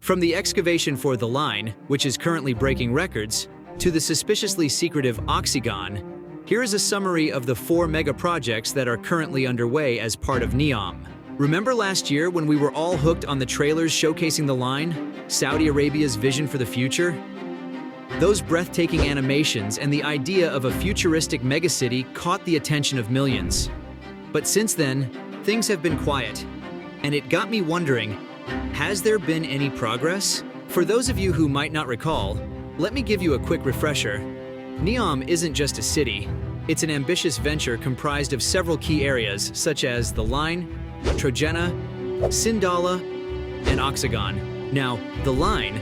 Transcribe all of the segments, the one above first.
From the excavation for the line, which is currently breaking records, to the suspiciously secretive Oxagon, here is a summary of the 4 megaprojects that are currently underway as part of Neom. Remember last year when we were all hooked on the trailers showcasing the line, Saudi Arabia's vision for the future? Those breathtaking animations and the idea of a futuristic megacity caught the attention of millions. But since then, things have been quiet. And it got me wondering, has there been any progress? For those of you who might not recall, let me give you a quick refresher. Neom isn't just a city. It's an ambitious venture comprised of several key areas such as the Line, Trojena, Sindalah, and Oxagon. Now, the Line,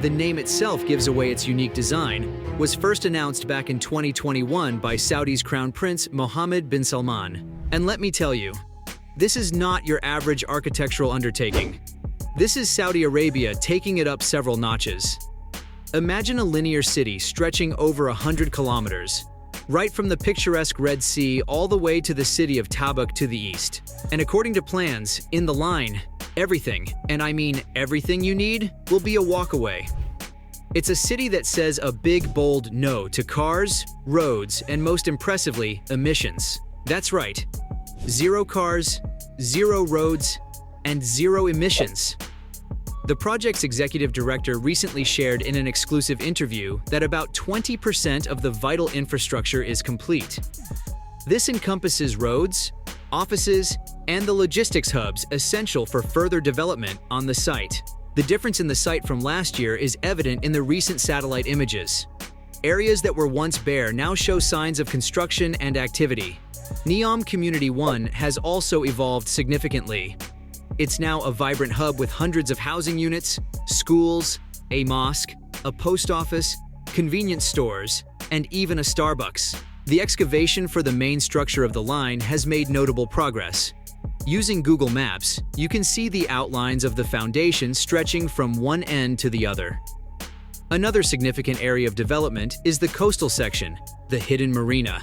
the name itself gives away its unique design, was first announced back in 2021 by Saudi's Crown Prince Mohammed bin Salman. And let me tell you, this is not your average architectural undertaking. This is Saudi Arabia taking it up several notches. Imagine a linear city stretching over 100 kilometers, right from the picturesque Red Sea all the way to the city of Tabuk to the east. And according to plans, in the Line, everything, and I mean everything you need, will be a walk away. It's a city that says a big, bold no to cars, roads, and most impressively, emissions. That's right. 0 cars, 0 roads, and 0 emissions. The project's executive director recently shared in an exclusive interview that about 20% of the vital infrastructure is complete. This encompasses roads, offices, and the logistics hubs essential for further development on the site. The difference in the site from last year is evident in the recent satellite images. Areas that were once bare now show signs of construction and activity. Neom Community 1 has also evolved significantly. It's now a vibrant hub with hundreds of housing units, schools, a mosque, a post office, convenience stores, and even a Starbucks. The excavation for the main structure of the line has made notable progress. Using Google Maps, you can see the outlines of the foundation stretching from one end to the other. Another significant area of development is the coastal section, the hidden marina.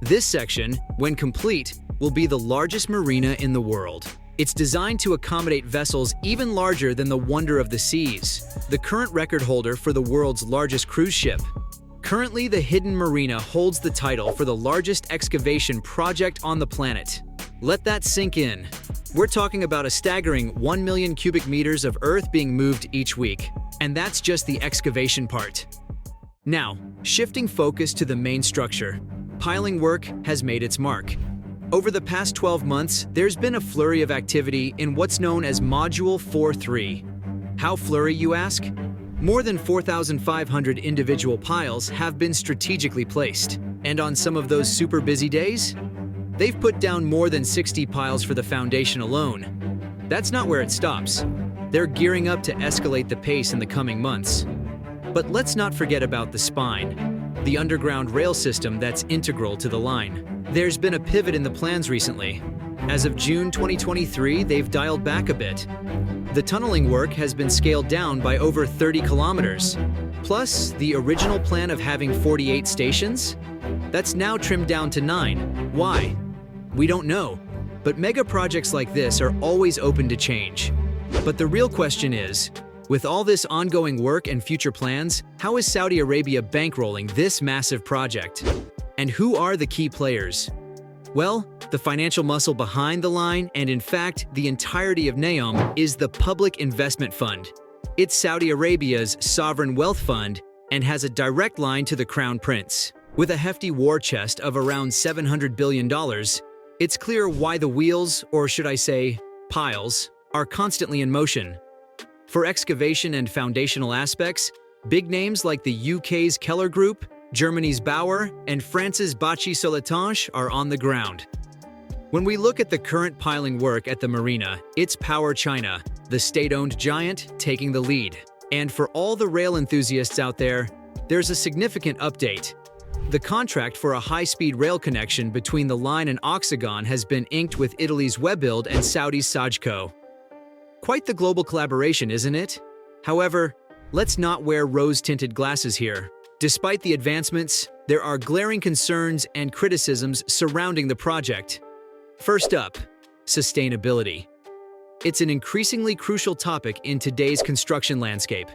This section, when complete, will be the largest marina in the world. It's designed to accommodate vessels even larger than the Wonder of the Seas, the current record holder for the world's largest cruise ship. Currently, the hidden marina holds the title for the largest excavation project on the planet. Let that sink in. We're talking about a staggering 1 million cubic meters of earth being moved each week, and that's just the excavation part. Now, shifting focus to the main structure, piling work has made its mark. Over the past 12 months, there's been a flurry of activity in what's known as Module 4.3. How flurry, you ask? More than 4,500 individual piles have been strategically placed. And on some of those super busy days, they've put down more than 60 piles for the foundation alone. That's not where it stops. They're gearing up to escalate the pace in the coming months. But let's not forget about the spine, the underground rail system that's integral to the line. There's been a pivot in the plans recently. As of June 2023, they've dialed back a bit. The tunneling work has been scaled down by over 30 kilometers. Plus, the original plan of having 48 stations? That's now trimmed down to 9. Why? We don't know. But mega projects like this are always open to change. But the real question is, with all this ongoing work and future plans, how is Saudi Arabia bankrolling this massive project? And who are the key players? Well, the financial muscle behind the line, and in fact, the entirety of Neom, is the Public Investment Fund. It's Saudi Arabia's sovereign wealth fund and has a direct line to the Crown Prince. With a hefty war chest of around $700 billion, it's clear why the wheels, or should I say, piles, are constantly in motion. For excavation and foundational aspects, big names like the UK's Keller Group, Germany's Bauer, and France's Bachy Soletanche are on the ground. When we look at the current piling work at the marina, it's Power China, the state-owned giant, taking the lead. And for all the rail enthusiasts out there, there's a significant update. The contract for a high-speed rail connection between the Line and Oxagon has been inked with Italy's Webuild and Saudi's Sajco. Quite the global collaboration, isn't it? However, let's not wear rose-tinted glasses here. Despite the advancements, there are glaring concerns and criticisms surrounding the project. First up, sustainability. It's an increasingly crucial topic in today's construction landscape.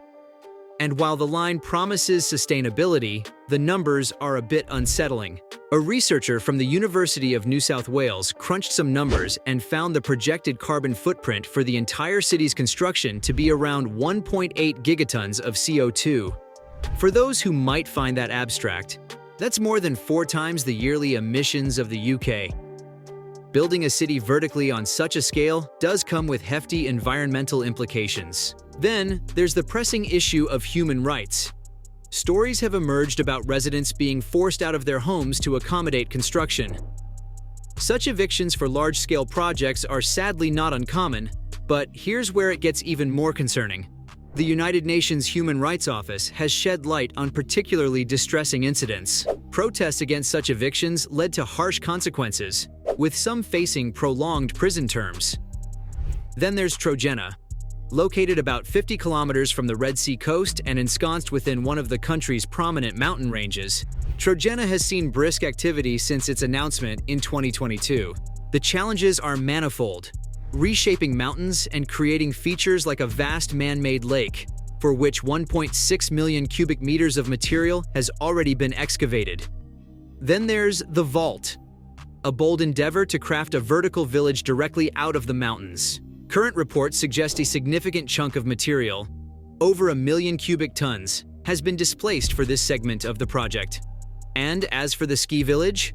And while the line promises sustainability, the numbers are a bit unsettling. A researcher from the University of New South Wales crunched some numbers and found the projected carbon footprint for the entire city's construction to be around 1.8 gigatons of CO2. For those who might find that abstract, that's more than 4 times the yearly emissions of the UK. Building a city vertically on such a scale does come with hefty environmental implications. Then, there's the pressing issue of human rights. Stories have emerged about residents being forced out of their homes to accommodate construction. Such evictions for large-scale projects are sadly not uncommon, but here's where it gets even more concerning. The United Nations Human Rights Office has shed light on particularly distressing incidents. Protests against such evictions led to harsh consequences, with some facing prolonged prison terms. Then there's Trojena. Located about 50 kilometers from the Red Sea coast and ensconced within one of the country's prominent mountain ranges, Trojena has seen brisk activity since its announcement in 2022. The challenges are manifold, reshaping mountains and creating features like a vast man-made lake, for which 1.6 million cubic meters of material has already been excavated. Then there's the Vault, a bold endeavor to craft a vertical village directly out of the mountains. Current reports suggest a significant chunk of material, over 1 million cubic tons, has been displaced for this segment of the project. And as for the ski village,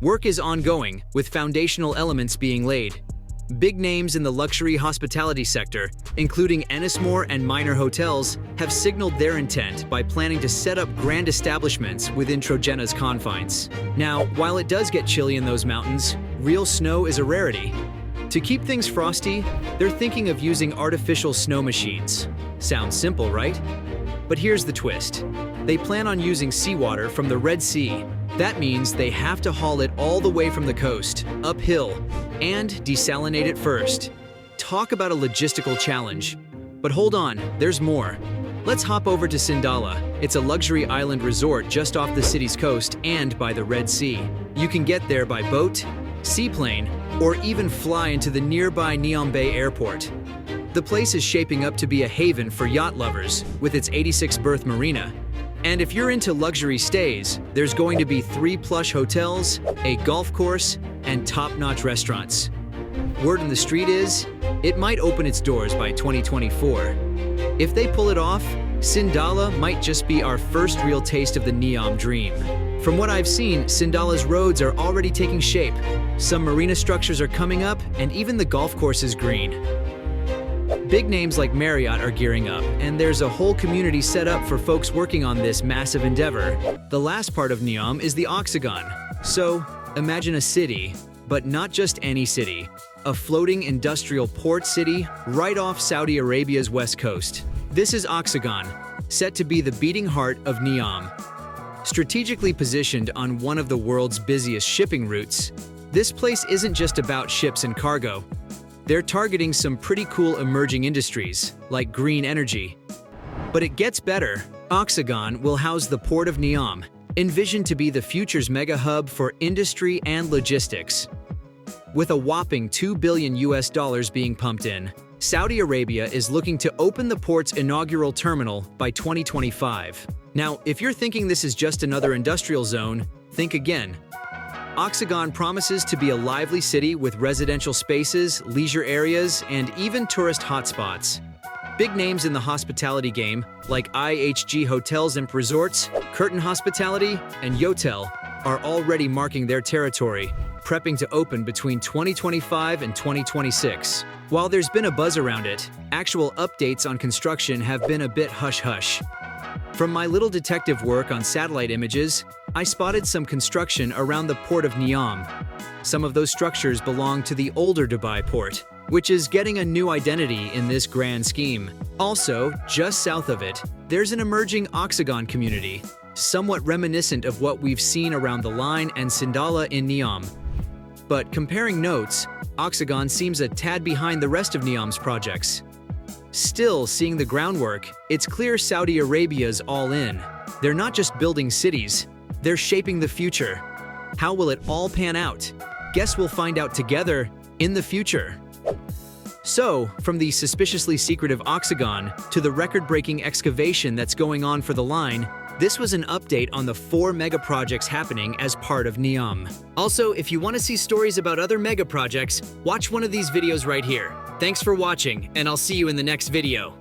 work is ongoing, with foundational elements being laid. Big names in the luxury hospitality sector, including Ennismore and Minor Hotels, have signaled their intent by planning to set up grand establishments within Trojena's confines. Now, while it does get chilly in those mountains, real snow is a rarity. To keep things frosty, they're thinking of using artificial snow machines. Sounds simple, right? But here's the twist. They plan on using seawater from the Red Sea. That means they have to haul it all the way from the coast, uphill, and desalinate it first. Talk about a logistical challenge. But hold on, there's more. Let's hop over to Sindalah. It's a luxury island resort just off the city's coast and by the Red Sea. You can get there by boat, seaplane, or even fly into the nearby Neom Bay Airport. The place is shaping up to be a haven for yacht lovers with its 86-berth marina. And if you're into luxury stays, there's going to be 3 plush hotels, a golf course, and top-notch restaurants. Word on the street is, it might open its doors by 2024. If they pull it off, Sindalah might just be our first real taste of the Neom dream. From what I've seen, Sindalah's roads are already taking shape. Some marina structures are coming up, and even the golf course is green. Big names like Marriott are gearing up, and there's a whole community set up for folks working on this massive endeavor. The last part of Neom is the Oxagon. So, imagine a city, but not just any city. A floating industrial port city right off Saudi Arabia's west coast. This is Oxagon, set to be the beating heart of Neom. Strategically positioned on one of the world's busiest shipping routes, this place isn't just about ships and cargo. They're targeting some pretty cool emerging industries, like green energy. But it gets better. Oxagon will house the port of Neom, envisioned to be the future's mega hub for industry and logistics. With a whopping $2 billion being pumped in, Saudi Arabia is looking to open the port's inaugural terminal by 2025. Now, if you're thinking this is just another industrial zone, think again. Oxagon promises to be a lively city with residential spaces, leisure areas, and even tourist hotspots. Big names in the hospitality game, like IHG Hotels and Resorts, Curtin Hospitality, and Yotel, are already marking their territory, prepping to open between 2025 and 2026. While there's been a buzz around it, actual updates on construction have been a bit hush-hush. From my little detective work on satellite images, I spotted some construction around the port of Neom. Some of those structures belong to the older Dubai port, which is getting a new identity in this grand scheme. Also, just south of it, there's an emerging Oxagon community, somewhat reminiscent of what we've seen around the Line and Sindalah in Neom. But comparing notes, Oxagon seems a tad behind the rest of Neom's projects. Still, seeing the groundwork, it's clear Saudi Arabia's all in. They're not just building cities, they're shaping the future. How will it all pan out? Guess we'll find out together in the future. So, from the suspiciously secretive Oxagon to the record-breaking excavation that's going on for the line, this was an update on the 4 megaprojects happening as part of Neom. Also, if you want to see stories about other megaprojects, watch one of these videos right here. Thanks for watching, and I'll see you in the next video.